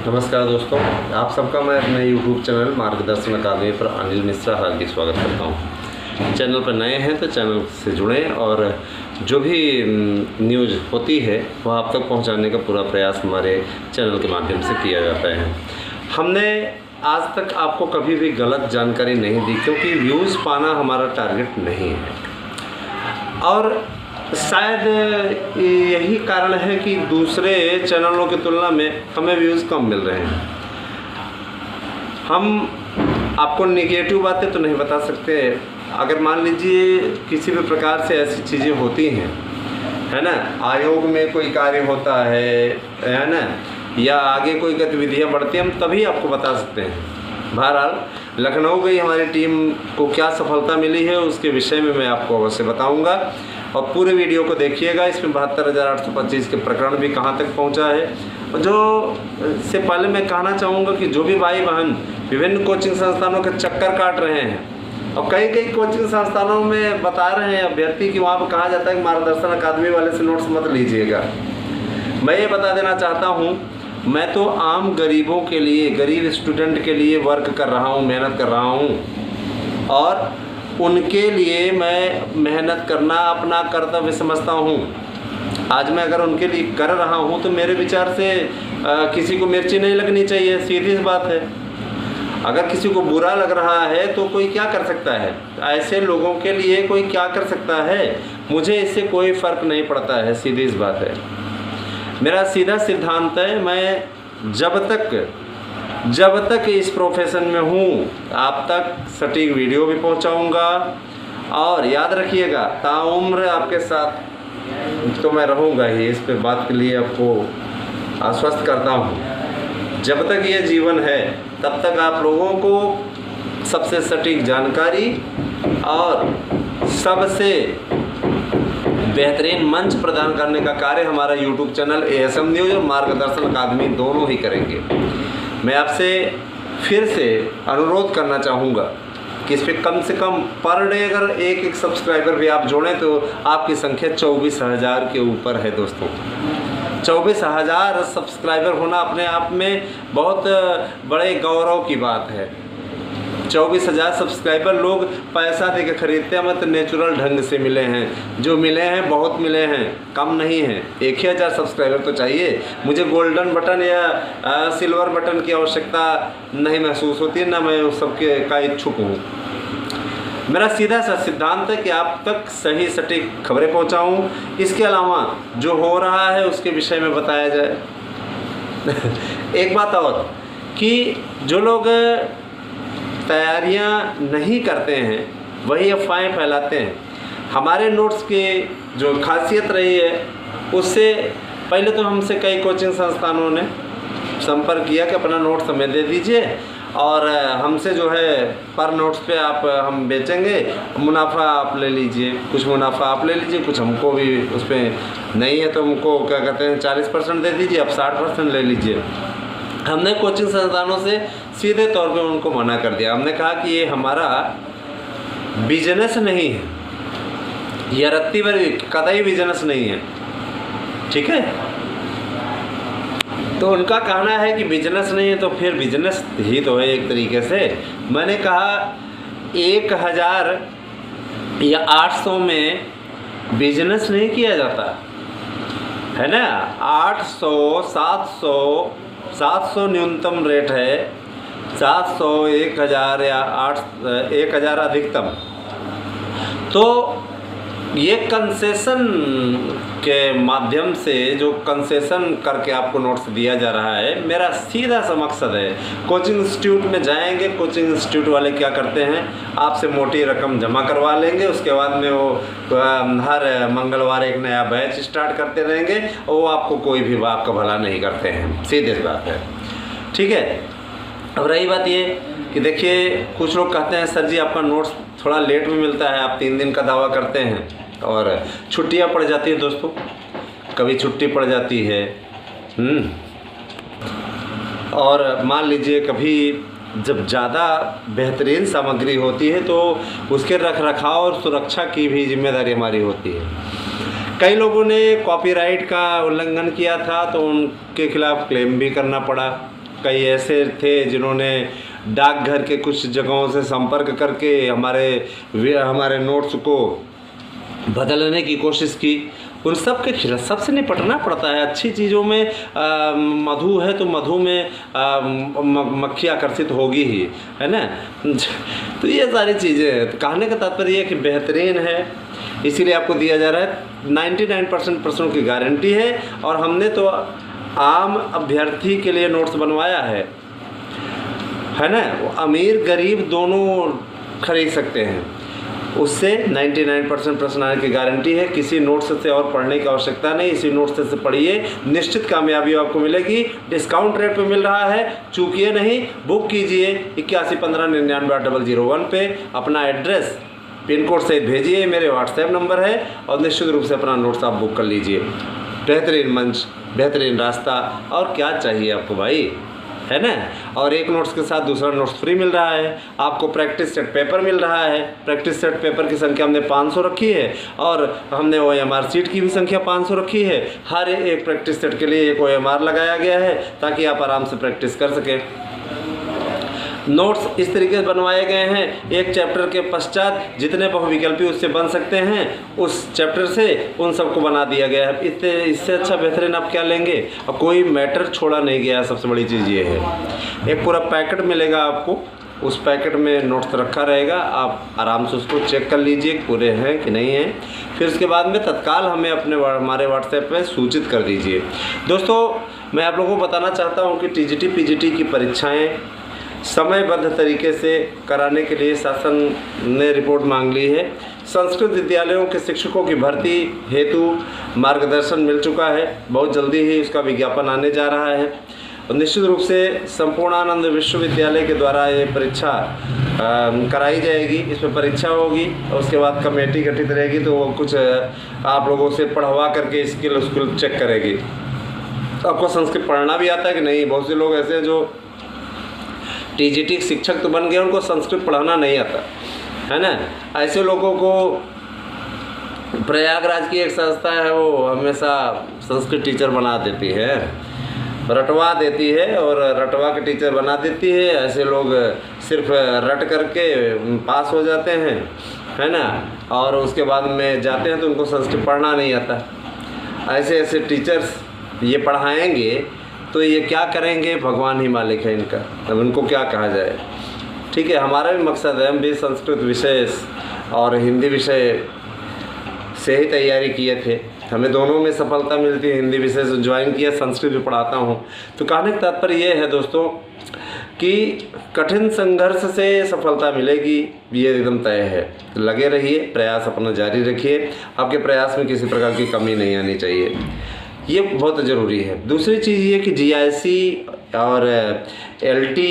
नमस्कार दोस्तों, आप सबका मैं अपने YouTube चैनल मार्गदर्शन अकादमी पर अनिल मिश्रा हार्दिक स्वागत करता हूं। चैनल पर नए हैं तो चैनल से जुड़ें और जो भी न्यूज़ होती है वह आप तक पहुंचाने का पूरा प्रयास हमारे चैनल के माध्यम से किया जाता है। हमने आज तक आपको कभी भी गलत जानकारी नहीं दी क्योंकि व्यूज़ पाना हमारा टारगेट नहीं है और शायद यही कारण है कि दूसरे चैनलों की तुलना में हमें व्यूज़ कम मिल रहे हैं। हम आपको नेगेटिव बातें तो नहीं बता सकते। अगर मान लीजिए किसी भी प्रकार से ऐसी चीज़ें होती हैं, है ना, आयोग में कोई कार्य होता है ना, या आगे कोई गतिविधियाँ बढ़ती हैं, हम तभी आपको बता सकते हैं। बहरहाल लखनऊ गई हमारी टीम को क्या सफलता मिली है उसके विषय में मैं आपको अवश्य बताऊंगा और पूरे वीडियो को देखिएगा। इसमें 72,825 के प्रकरण भी कहां तक पहुंचा है। और जो से पहले मैं कहना चाहूँगा कि जो भी भाई बहन विभिन्न कोचिंग संस्थानों के चक्कर काट रहे हैं और कई कोचिंग संस्थानों में बता रहे हैं अभ्यर्थी कि वहाँ पर कहा जाता है कि मार्गदर्शन अकादमी वाले से नोट्स मत लीजिएगा। मैं ये बता देना चाहता हूँ, मैं तो आम गरीबों के लिए, गरीब स्टूडेंट के लिए वर्क कर रहा हूँ, मेहनत कर रहा हूँ और उनके लिए मैं मेहनत करना अपना कर्तव्य समझता हूँ। आज मैं अगर उनके लिए कर रहा हूँ तो मेरे विचार से किसी को मिर्ची नहीं लगनी चाहिए, सीधी सी बात है। अगर किसी को बुरा लग रहा है तो कोई क्या कर सकता है, ऐसे लोगों के लिए कोई क्या कर सकता है, मुझे इससे कोई फ़र्क नहीं पड़ता है, सीधी सी बात है। मेरा सीधा सिद्धांत है, मैं जब तक इस प्रोफेशन में हूँ आप तक सटीक वीडियो भी पहुँचाऊँगा और याद रखिएगा ताउम्र आपके साथ तो मैं रहूँगा ही। इस पे बात के लिए आपको आश्वस्त करता हूँ। जब तक ये जीवन है तब तक आप लोगों को सबसे सटीक जानकारी और सबसे बेहतरीन मंच प्रदान करने का कार्य हमारा YouTube चैनल ASM न्यूज़ और मार्गदर्शन अकादमी दोनों ही करेंगे। मैं आपसे फिर से अनुरोध करना चाहूँगा कि इस पर कम से कम पर डे अगर एक सब्सक्राइबर भी आप जोड़ें तो आपकी संख्या 24,000 के ऊपर है दोस्तों। 24,000 सब्सक्राइबर होना अपने आप में बहुत बड़े गौरव की बात है। 24,000 सब्सक्राइबर लोग पैसा दे के खरीदते हैं, मत नेचुरल ढंग से मिले हैं। जो मिले हैं बहुत मिले हैं, कम नहीं हैं। 1,000 सब्सक्राइबर तो चाहिए। मुझे गोल्डन बटन या सिल्वर बटन की आवश्यकता नहीं महसूस होती है, ना मैं उस सबके का इच्छुक हूँ। मेरा सीधा सा सिद्धांत है कि आप तक सही सटीक खबरें पहुँचाऊँ। इसके अलावा जो हो रहा है उसके विषय में बताया जाए। एक बात और कि जो लोग तैयारियां नहीं करते हैं वही अफवाहें फैलाते हैं। हमारे नोट्स की जो खासियत रही है उससे पहले तो हमसे कई कोचिंग संस्थानों ने संपर्क किया कि अपना नोट्स हमें दे दीजिए और हमसे जो है पर नोट्स पे आप हम बेचेंगे, मुनाफा आप ले लीजिए, कुछ मुनाफा आप ले लीजिए, कुछ हमको भी उस पर नहीं है तो हमको क्या कहते हैं 40% दे दीजिए, आप 60% ले लीजिए। हमने कोचिंग संस्थानों से सीधे तौर पे उनको मना कर दिया। हमने कहा कि ये हमारा बिजनेस नहीं है, यह रत्ती भर कतई बिजनेस नहीं है, ठीक है। तो उनका कहना है कि बिजनेस नहीं है तो फिर बिजनेस ही तो है एक तरीके से। मैंने कहा 1,000 या 800 में बिजनेस नहीं किया जाता है ना। 800 700 न्यूनतम रेट है, 700 1,000 या 1,000 अधिकतम। तो ये कंसेशन के माध्यम से जो कंसेशन करके आपको नोट्स दिया जा रहा है, मेरा सीधा सा मकसद है कोचिंग इंस्टीट्यूट में जाएंगे, कोचिंग इंस्टीट्यूट वाले क्या करते हैं आपसे मोटी रकम जमा करवा लेंगे, उसके बाद में वो हर मंगलवार एक नया बैच स्टार्ट करते रहेंगे और वो आपको कोई भी आपका भला नहीं करते हैं, सीधी सी बात है, ठीक है। अब रही बात ये कि देखिए कुछ लोग कहते हैं सर जी आपका नोट्स थोड़ा लेट में मिलता है, आप 3 दिन का दावा करते हैं और छुट्टियां पड़ जाती हैं दोस्तों, कभी छुट्टी पड़ जाती है और मान लीजिए कभी जब ज़्यादा बेहतरीन सामग्री होती है तो उसके रखरखाव और सुरक्षा की भी जिम्मेदारी हमारी होती है। कई लोगों ने कॉपीराइट का उल्लंघन किया था तो उनके खिलाफ़ क्लेम भी करना पड़ा, कई ऐसे थे जिन्होंने डाकघर के कुछ जगहों से संपर्क करके हमारे नोट्स को बदलने की कोशिश की। उन सब के खिलाफ सबसे निपटना पड़ता है। अच्छी चीज़ों में मधु है तो मधु में मक्खी आकर्षित होगी ही, है ना। तो ये सारी चीज़ें, तो कहने का तात्पर्य ये है कि बेहतरीन है, इसीलिए आपको दिया जा रहा है। 99% प्रश्नों की गारंटी है और हमने तो आम अभ्यर्थी के लिए नोट्स बनवाया है ना। अमीर गरीब दोनों खरीद सकते हैं, उससे 99% प्रश्न आने की गारंटी है। किसी नोट्स से और पढ़ने की आवश्यकता नहीं, इसी नोट्स से पढ़िए, निश्चित कामयाबी आपको मिलेगी। डिस्काउंट रेट पे मिल रहा है, चूकिए नहीं, बुक कीजिए 8115998001 पे। अपना एड्रेस पिन कोड से भेजिए, मेरे व्हाट्सएप नंबर है, और निश्चित रूप से अपना नोट्स आप बुक कर लीजिए। बेहतरीन मंच, बेहतरीन रास्ता, और क्या चाहिए आपको भाई, है ना। और एक नोट्स के साथ दूसरा नोट्स फ्री मिल रहा है। आपको प्रैक्टिस सेट पेपर मिल रहा है। प्रैक्टिस सेट पेपर की संख्या हमने 500 रखी है और हमने OMR सीट की भी संख्या 500 रखी है। हर एक प्रैक्टिस सेट के लिए एक OMR लगाया गया है ताकि आप आराम से प्रैक्टिस कर सकें। नोट्स इस तरीके से बनवाए गए हैं, एक चैप्टर के पश्चात जितने बहुविकल्पी उससे बन सकते हैं, उस चैप्टर से उन सबको बना दिया गया है। इससे अच्छा बेहतरीन आप क्या लेंगे। और कोई मैटर छोड़ा नहीं गया, सबसे बड़ी चीज़ ये है। एक पूरा पैकेट मिलेगा आपको, उस पैकेट में नोट्स रखा रहेगा, आप आराम से उसको चेक कर लीजिए पूरे हैं कि नहीं हैं। फिर उसके बाद में तत्काल हमें हमारे व्हाट्सएप पे सूचित कर दीजिए। दोस्तों, मैं आप लोगों को बताना चाहता हूँ कि TGT PGT की परीक्षाएँ समयबद्ध तरीके से कराने के लिए शासन ने रिपोर्ट मांग ली है। संस्कृत विद्यालयों के शिक्षकों की भर्ती हेतु मार्गदर्शन मिल चुका है, बहुत जल्दी ही उसका विज्ञापन आने जा रहा है। और निश्चित रूप से संपूर्णानंद विश्वविद्यालय के द्वारा ये परीक्षा कराई जाएगी। इसमें परीक्षा होगी और उसके बाद कमेटी गठित रहेगी, तो वो कुछ आप लोगों से पढ़वा करके स्किल उसको चेक करेगी। तो आपको संस्कृत पढ़ना भी आता है कि नहीं। बहुत से लोग ऐसे हैं जो TGT शिक्षक तो बन गए, उनको संस्कृत पढ़ाना नहीं आता, है ना। ऐसे लोगों को प्रयागराज की एक संस्था है, वो हमेशा संस्कृत टीचर बना देती है, रटवा देती है और रटवा के टीचर बना देती है। ऐसे लोग सिर्फ रट करके पास हो जाते हैं, है ना, और उसके बाद में जाते हैं तो उनको संस्कृत पढ़ना नहीं आता। ऐसे ऐसे टीचर्स ये पढ़ाएंगे तो ये क्या करेंगे, भगवान ही मालिक है इनका, अब उनको क्या कहा जाए। ठीक है, हमारा भी मकसद है, हम भी संस्कृत विषय और हिंदी विषय से ही तैयारी किए थे, हमें दोनों में सफलता मिलती है। हिंदी विषय से ज्वाइन किया, संस्कृत भी पढ़ाता हूँ। तो कहने का तात्पर्य ये है दोस्तों कि कठिन संघर्ष से सफलता मिलेगी, ये एकदम तय है। लगे रहिए, प्रयास अपना जारी रखिए, आपके प्रयास में किसी प्रकार की कमी नहीं आनी चाहिए, ये बहुत ज़रूरी है। दूसरी चीज़ ये कि GIC और LT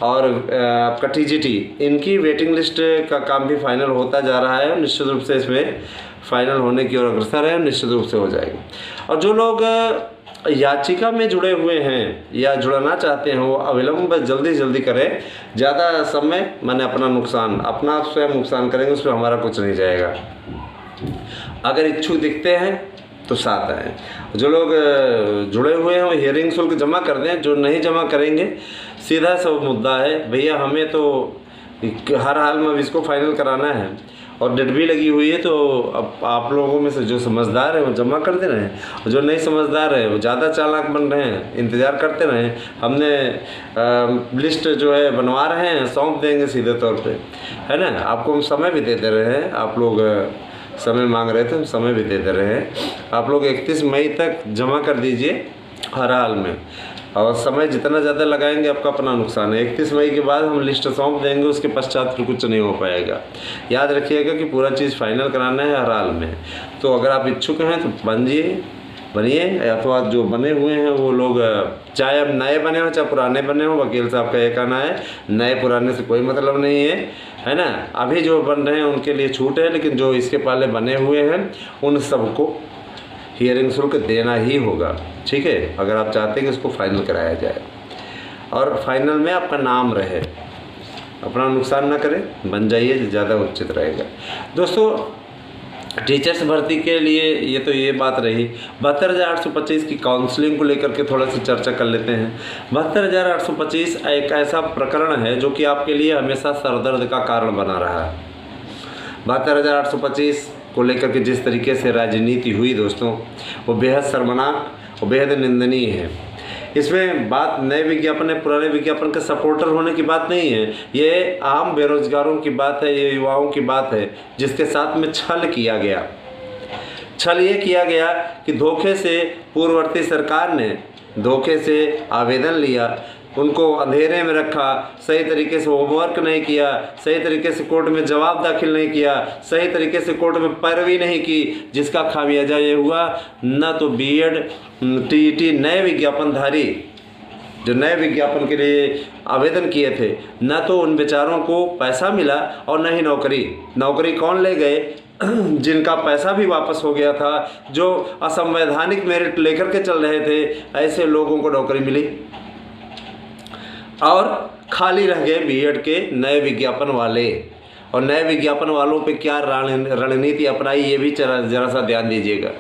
और आपका TGT, इनकी वेटिंग लिस्ट का काम भी फाइनल होता जा रहा है। निश्चित रूप से इसमें फाइनल होने की ओर अग्रसर है, निश्चित रूप से हो जाएगी। और जो लोग याचिका में जुड़े हुए हैं या जुड़ना चाहते हैं, वो अविलंब जल्दी करें। ज़्यादा समय मैंने अपना स्वयं नुकसान करेंगे, उसमें हमारा कुछ नहीं जाएगा। अगर इच्छुक दिखते हैं तो साथ आएँ। जो लोग जुड़े हुए हैं वो हियरिंग शुल्क जमा कर दें, जो नहीं जमा करेंगे सीधा सब मुद्दा है भैया, हमें तो हर हाल में इसको फाइनल कराना है और डेट भी लगी हुई है। तो अब आप लोगों में से जो समझदार है वो जमा कर दे रहे हैं, और जो नहीं समझदार है वो ज़्यादा चालाक बन रहे हैं, इंतज़ार करते रहें। हमने लिस्ट जो है बनवा रहे हैं, सौंप देंगे सीधे तौर पे, है ना। आपको हम समय भी दे दे रहे हैं, आप लोग समय मांग रहे थे, हम समय भी दे दे रहे हैं। आप लोग 31 मई तक जमा कर दीजिए हर हाल में, और समय जितना ज़्यादा लगाएंगे आपका अपना नुकसान है। 31 मई के बाद हम लिस्ट सौंप देंगे, उसके पश्चात फिर कुछ नहीं हो पाएगा। याद रखिएगा कि पूरा चीज़ फाइनल कराना है हर हाल में। तो अगर आप इच्छुक हैं तो बनिए, अथवा जो बने हुए हैं वो लोग, चाहे अब नए बने हो चाहे पुराने बने हो, वकील साहब का ये कहना है नए पुराने से कोई मतलब नहीं है ना। अभी जो बन रहे हैं उनके लिए छूट है, लेकिन जो इसके पहले बने हुए हैं उन सबको हियरिंग शुल्क देना ही होगा। ठीक है, अगर आप चाहते हैं कि इसको फाइनल कराया जाए और फाइनल में आपका नाम रहे, अपना नुकसान ना करें, बन जाइए, ज़्यादा उचित रहेगा। दोस्तों, टीचर्स भर्ती के लिए ये बात रही। 72,825 की काउंसलिंग को लेकर के थोड़ा सा चर्चा कर लेते हैं। 72,825 एक ऐसा प्रकरण है जो कि आपके लिए हमेशा सरदर्द का कारण बना रहा है। 72,825 को लेकर के जिस तरीके से राजनीति हुई दोस्तों, वो बेहद शर्मनाक और बेहद निंदनीय है। इसमें बात नए विज्ञापन है पुराने विज्ञापन के सपोर्टर होने की बात नहीं है, ये आम बेरोजगारों की बात है, ये युवाओं की बात है जिसके साथ में छल किया गया। छल ये किया गया कि धोखे से पूर्ववर्ती सरकार ने धोखे से आवेदन लिया, उनको अंधेरे में रखा, सही तरीके से होमवर्क नहीं किया, सही तरीके से कोर्ट में जवाब दाखिल नहीं किया, सही तरीके से कोर्ट में पैरवी नहीं की, जिसका खामियाजा ये हुआ न तो बीएड टीईटी नए विज्ञापनधारी जो नए विज्ञापन के लिए आवेदन किए थे, न तो उन बेचारों को पैसा मिला और न ही नौकरी कौन ले गए? जिनका पैसा भी वापस हो गया था, जो असंवैधानिक मेरिट लेकर के चल रहे थे, ऐसे लोगों को नौकरी मिली और खाली रह गए बीएड के नए विज्ञापन वाले। और नए विज्ञापन वालों पे क्या रणनीति अपनाई ये भी जरा सा ध्यान दीजिएगा।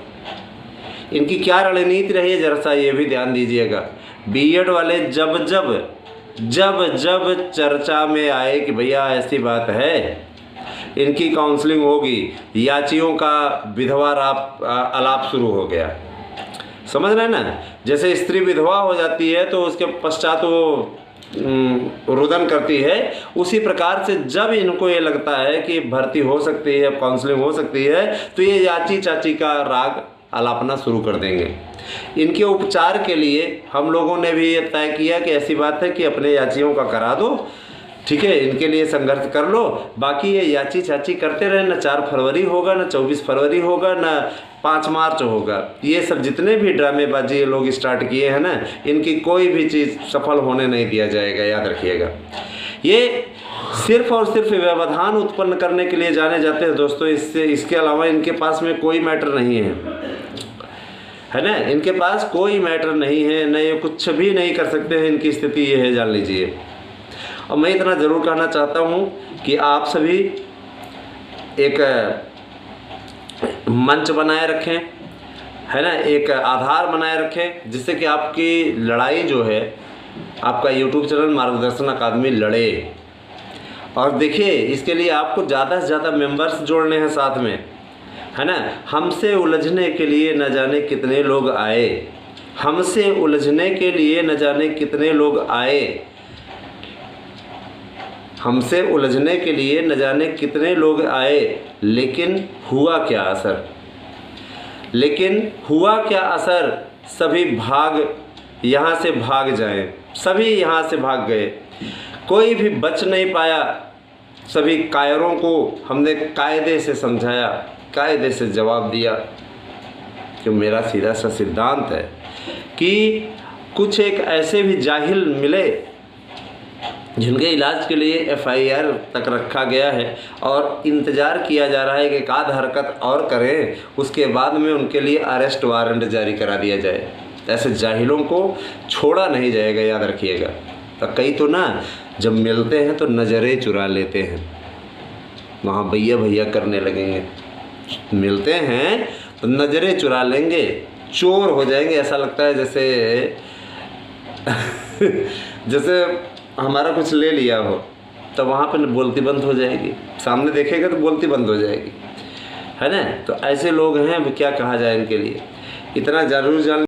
इनकी क्या रणनीति रही है जरा सा ये भी ध्यान दीजिएगा। बीएड वाले जब जब चर्चा में आए कि भैया ऐसी बात है, इनकी काउंसलिंग होगी, याचियों का विधवा आलाप शुरू हो गया। समझ रहे हैं ना? जैसे स्त्री विधवा हो जाती है तो उसके पश्चात वो रुदन करती है, उसी प्रकार से जब इनको ये लगता है कि भर्ती हो सकती है, काउंसलिंग हो सकती है, तो ये याची चाची का राग आलापना शुरू कर देंगे। इनके उपचार के लिए हम लोगों ने भी ये तय किया कि ऐसी बात है कि अपने याचियों का करा दो, ठीक है, इनके लिए संघर्ष कर लो। बाकी ये याची चाची करते रहे, न 4 फरवरी होगा, न 24 फरवरी होगा, न 5 मार्च होगा। ये सब जितने भी ड्रामेबाजी ये लोग स्टार्ट किए हैं ना, इनकी कोई भी चीज़ सफल होने नहीं दिया जाएगा, याद रखिएगा। ये सिर्फ और सिर्फ व्यवधान उत्पन्न करने के लिए जाने जाते हैं दोस्तों। इसके अलावा इनके पास में कोई मैटर नहीं है ना? इनके पास कोई मैटर नहीं है, न ये कुछ भी नहीं कर सकते हैं। इनकी स्थिति ये है, जान लीजिए। और मैं इतना ज़रूर कहना चाहता हूँ कि आप सभी एक मंच बनाए रखें, है ना, एक आधार बनाए रखें, जिससे कि आपकी लड़ाई जो है, आपका यूट्यूब चैनल मार्गदर्शन अकादमी लड़े। और देखिए, इसके लिए आपको ज़्यादा से ज़्यादा मेंबर्स जोड़ने हैं साथ में, है ना। हमसे उलझने के लिए न जाने कितने लोग आए, हमसे उलझने के लिए न जाने कितने लोग आए, हमसे उलझने के लिए न जाने कितने लोग आए, लेकिन हुआ क्या असर? सभी यहाँ से भाग जाएं, सभी यहाँ से भाग गए, कोई भी बच नहीं पाया। सभी कायरों को हमने कायदे से समझाया, कायदे से जवाब दिया कि मेरा सीधा सा सिद्धांत है कि कुछ एक ऐसे भी जाहिल मिले जिनके इलाज के लिए एफआईआर तक रखा गया है और इंतज़ार किया जा रहा है कि एक आध हरकत और करें, उसके बाद में उनके लिए अरेस्ट वारंट जारी करा दिया जाए। ऐसे जाहिलों को छोड़ा नहीं जाएगा, याद रखिएगा। तो कई तो ना जब मिलते हैं तो नज़रें चुरा लेते हैं, वहाँ भैया भैया करने लगेंगे। मिलते हैं तो नज़रें चुरा लेंगे, चोर हो जाएंगे। ऐसा लगता है जैसे हमारा कुछ ले लिया हो, तो वहाँ पर बोलती बंद हो जाएगी, सामने देखेगा तो बोलती बंद हो जाएगी, है ना। तो ऐसे लोग हैं, अब क्या कहा जाए इनके लिए। इतना ज़रूर जान